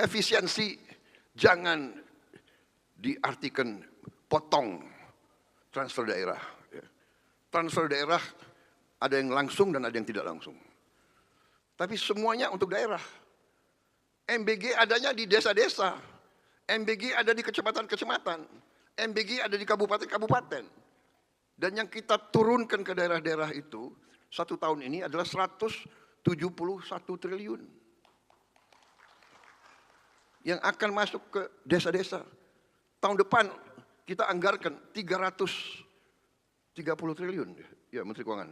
efisiensi jangan diartikan potong transfer daerah. Transfer daerah ada yang langsung dan ada yang tidak langsung. Tapi semuanya untuk daerah. MBG adanya di desa-desa. MBG ada di kecamatan-kecamatan. MBG ada di kabupaten-kabupaten. Dan yang kita turunkan ke daerah-daerah itu, 1 tahun ini adalah 171 triliun. Yang akan masuk ke desa-desa. Tahun depan kita anggarkan 330 triliun. Ya, Menteri Keuangan.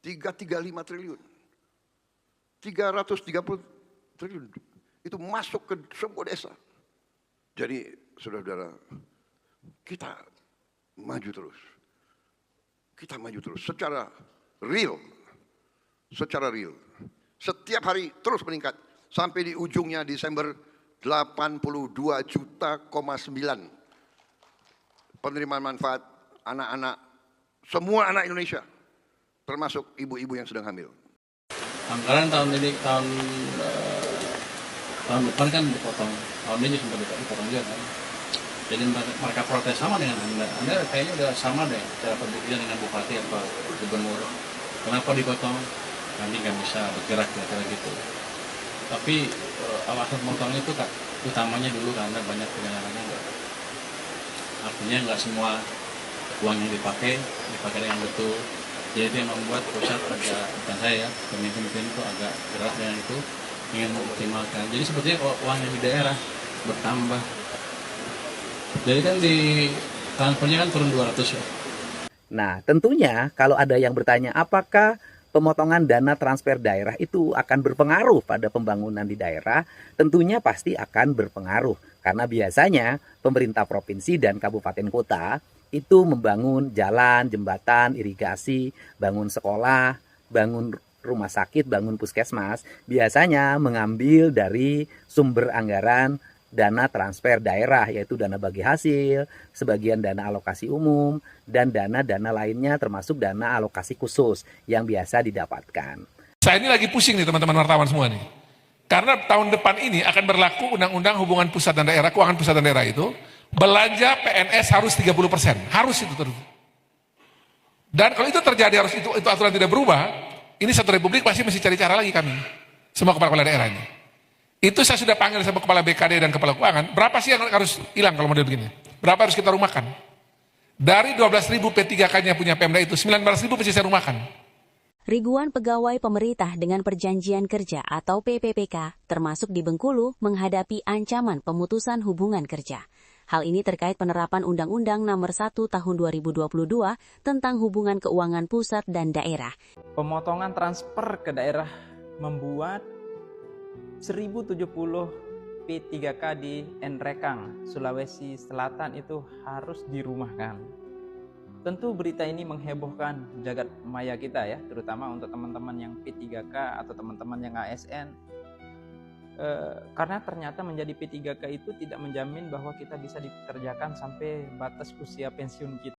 335 triliun. 330 triliun. Itu masuk ke semua desa. Jadi, saudara-saudara, kita maju terus. Kita maju terus secara real. Secara real. Setiap hari terus meningkat. Sampai di ujungnya Desember 82,9 juta penerimaan manfaat anak-anak, semua anak Indonesia, termasuk ibu-ibu yang sedang hamil. Anggaran tahun ini, tahun depan kan dipotong, tahun ini sempat dipotong juga kan. Jadi mereka protes sama dengan Anda kayaknya udah sama deh cara berpikirnya dengan bupati atau gubernur. Kenapa dipotong? Kami nggak bisa bergerak kira-kira gitu. Tapi alasan potongnya itu Kak, utamanya dulu karena banyak penyelewengan. Artinya nggak semua uang yang dipakai dengan betul. Jadi itu yang membuat pusat agak, bukan saya ya, pemimpin itu agak keras dengan itu, ingin mengoptimalkan. Jadi sebetulnya kalau uang yang di daerah bertambah. Jadi kan di transfernya kan turun 200 ya. Nah, tentunya kalau ada yang bertanya apakah pemotongan dana transfer daerah itu akan berpengaruh pada pembangunan di daerah, tentunya pasti akan berpengaruh. Karena biasanya pemerintah provinsi dan kabupaten kota itu membangun jalan, jembatan, irigasi, bangun sekolah, bangun rumah sakit, bangun puskesmas. Biasanya mengambil dari sumber anggaran dana transfer daerah, yaitu dana bagi hasil, sebagian dana alokasi umum, dan dana-dana lainnya termasuk dana alokasi khusus yang biasa didapatkan. Saya ini lagi pusing nih teman-teman wartawan semua nih. Karena tahun depan ini akan berlaku undang-undang hubungan pusat dan daerah, keuangan pusat dan daerah itu, belanja PNS harus 30%, harus itu terus. Dan kalau itu terjadi, harus itu aturan tidak berubah, ini satu republik pasti mesti cari cara lagi kami, semua kepala daerah ini. Itu saya sudah panggil sama kepala BKD dan kepala keuangan, berapa sih yang harus hilang kalau model begini? Berapa harus kita rumahkan? Dari 12.000 P3K-nya punya Pemda itu, 19.000 mesti saya rumahkan. Ribuan pegawai pemerintah dengan perjanjian kerja atau PPPK, termasuk di Bengkulu, menghadapi ancaman pemutusan hubungan kerja. Hal ini terkait penerapan Undang-Undang Nomor 1 Tahun 2022 tentang hubungan keuangan pusat dan daerah. Pemotongan transfer ke daerah membuat 1070 P3K di Nrekang, Sulawesi Selatan itu harus dirumahkan. Tentu berita ini menghebohkan jagat maya kita ya, terutama untuk teman-teman yang P3K atau teman-teman yang ASN. Karena ternyata menjadi P3K itu tidak menjamin bahwa kita bisa dikerjakan sampai batas usia pensiun kita.